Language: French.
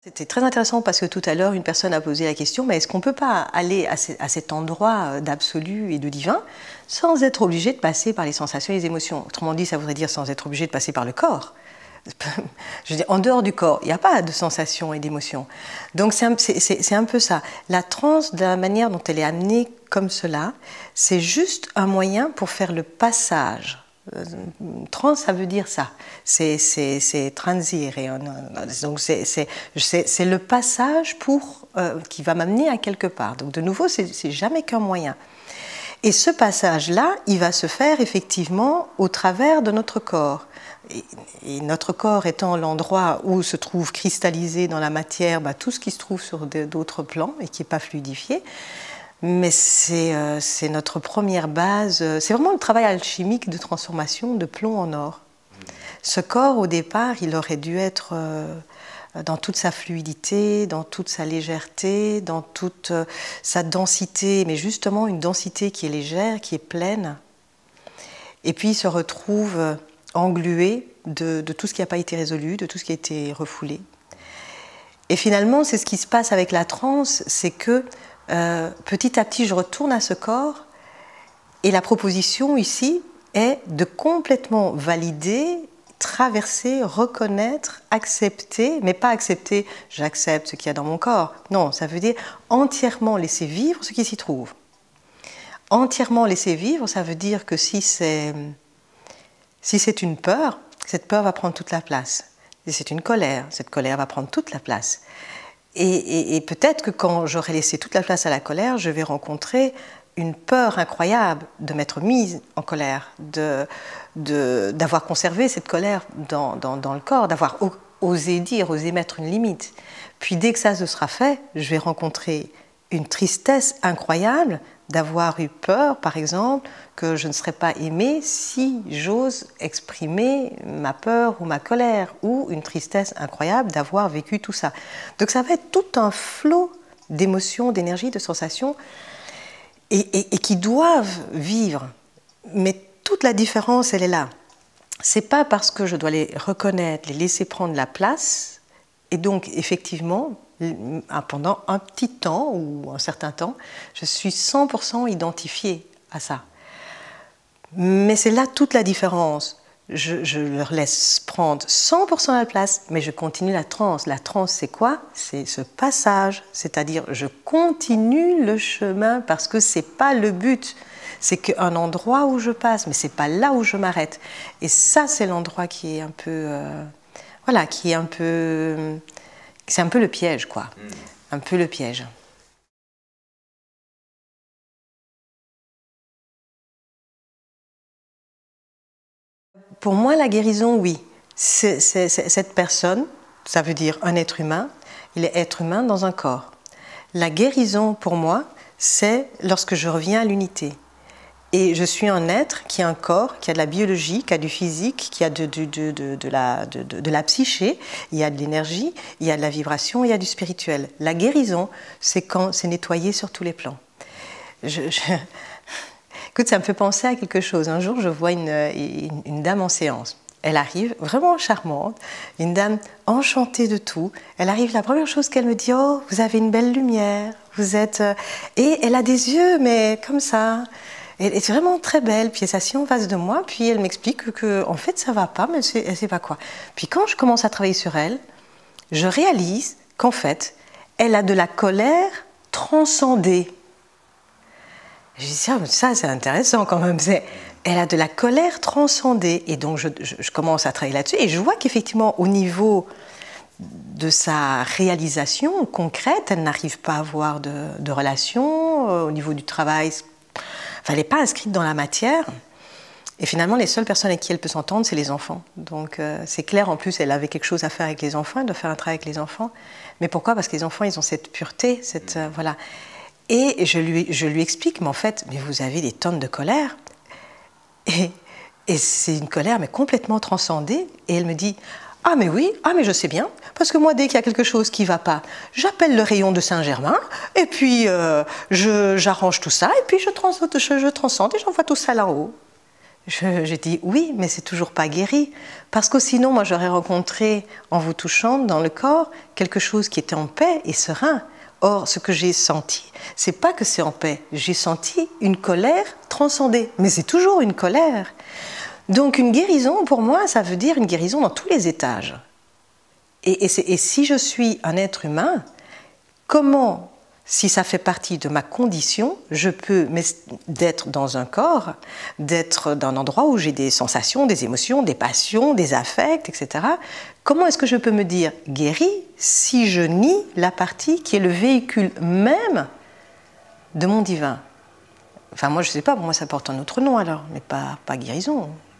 C'était très intéressant parce que tout à l'heure, une personne a posé la question, mais est-ce qu'on ne peut pas aller à cet endroit d'absolu et de divin sans être obligé de passer par les sensations et les émotions? Autrement dit, ça voudrait dire sans être obligé de passer par le corps. Je veux dire, en dehors du corps, il n'y a pas de sensations et d'émotions. Donc c'est un peu ça. La transe, de la manière dont elle est amenée comme cela, c'est juste un moyen pour faire le passage. Trans, ça veut dire ça. C'est transire. Donc c'est le passage qui va m'amener à quelque part. Donc de nouveau, c'est jamais qu'un moyen. Et ce passage-là, il va se faire effectivement au travers de notre corps. Et notre corps étant l'endroit où se trouve cristallisé dans la matière tout ce qui se trouve sur d'autres plans et qui n'est pas fluidifié. Mais c'est notre première base, c'est vraiment le travail alchimique de transformation de plomb en or. Ce corps, au départ, il aurait dû être dans toute sa fluidité, dans toute sa légèreté, dans toute sa densité, mais justement une densité qui est légère, qui est pleine. Et puis il se retrouve englué de tout ce qui n'a pas été résolu, de tout ce qui a été refoulé. Et finalement, c'est ce qui se passe avec la transe, c'est que petit à petit, je retourne à ce corps et la proposition ici est de complètement valider, traverser, reconnaître, accepter, mais pas accepter « j'accepte ce qu'il y a dans mon corps ». Non, ça veut dire entièrement laisser vivre ce qui s'y trouve. Entièrement laisser vivre, ça veut dire que si c'est une peur, cette peur va prendre toute la place. Si c'est une colère, cette colère va prendre toute la place. Et peut-être que quand j'aurai laissé toute la place à la colère, je vais rencontrer une peur incroyable de m'être mise en colère, d'avoir conservé cette colère dans le corps, d'avoir osé dire, osé mettre une limite. Puis dès que ça se sera fait, je vais rencontrer une tristesse incroyable d'avoir eu peur, par exemple, que je ne serais pas aimée si j'ose exprimer ma peur ou ma colère, ou une tristesse incroyable d'avoir vécu tout ça. Donc ça va être tout un flot d'émotions, d'énergie, de sensations, et qui doivent vivre. Mais toute la différence, elle est là. C'est pas parce que je dois les reconnaître, les laisser prendre la place, et donc effectivement, pendant un petit temps ou un certain temps, je suis 100% identifiée à ça. Mais c'est là toute la différence. Je leur laisse prendre 100% la place, mais je continue la transe. La transe, c'est quoi? C'est ce passage, c'est-à-dire je continue le chemin parce que c'est pas le but. C'est qu'un endroit où je passe, mais c'est pas là où je m'arrête. Et ça, c'est l'endroit qui est un peu, voilà, qui est un peu, c'est un peu le piège, quoi. Un peu le piège. Pour moi, la guérison, oui. Cette personne, ça veut dire un être humain, il est être humain dans un corps. La guérison, pour moi, c'est lorsque je reviens à l'unité. Et je suis un être qui a un corps, qui a de la biologie, qui a du physique, qui a de la psyché, il y a de l'énergie, il y a de la vibration, il y a du spirituel. La guérison, c'est quand c'est nettoyé sur tous les plans. Écoute, ça me fait penser à quelque chose. Un jour, je vois une dame en séance. Elle arrive, vraiment charmante, une dame enchantée de tout. Elle arrive, la première chose qu'elle me dit, « Oh, vous avez une belle lumière, vous êtes... » Et elle a des yeux, mais comme ça. Elle est vraiment très belle, puis elle s'assied en face de moi, puis elle m'explique que en fait ça va pas, mais elle sait pas quoi. Puis quand je commence à travailler sur elle, je réalise qu'en fait, elle a de la colère transcendée. Je dis ça c'est intéressant quand même. Elle a de la colère transcendée, et donc je commence à travailler là-dessus, et je vois qu'effectivement au niveau de sa réalisation concrète, elle n'arrive pas à avoir de relation, au niveau du travail. Elle n'est pas inscrite dans la matière, et finalement les seules personnes avec qui elle peut s'entendre, c'est les enfants. Donc c'est clair, en plus elle avait quelque chose à faire avec les enfants, elle doit faire un travail avec les enfants. Mais pourquoi? Parce que les enfants, ils ont cette pureté, voilà. Et je lui explique, mais en fait, mais vous avez des tonnes de colère, et c'est une colère mais complètement transcendée, et elle me dit, ah mais oui, ah mais je sais bien, parce que moi dès qu'il y a quelque chose qui ne va pas, j'appelle le rayon de Saint-Germain, et puis j'arrange tout ça, et puis je transcende et j'envoie tout ça là-haut. Je dis oui, mais c'est toujours pas guéri. Parce que sinon, moi, j'aurais rencontré, en vous touchant dans le corps, quelque chose qui était en paix et serein. Or, ce que j'ai senti, c'est pas que c'est en paix. J'ai senti une colère transcendée. Mais c'est toujours une colère. Donc, une guérison, pour moi, ça veut dire une guérison dans tous les étages. Et si je suis un être humain, comment, si ça fait partie de ma condition, je peux d'être dans un corps, d'être dans un endroit où j'ai des sensations, des émotions, des passions, des affects, etc. Comment est-ce que je peux me dire guéri si je nie la partie qui est le véhicule même de mon divin? Enfin, moi, je ne sais pas, pour moi, ça porte un autre nom alors, mais pas guérison.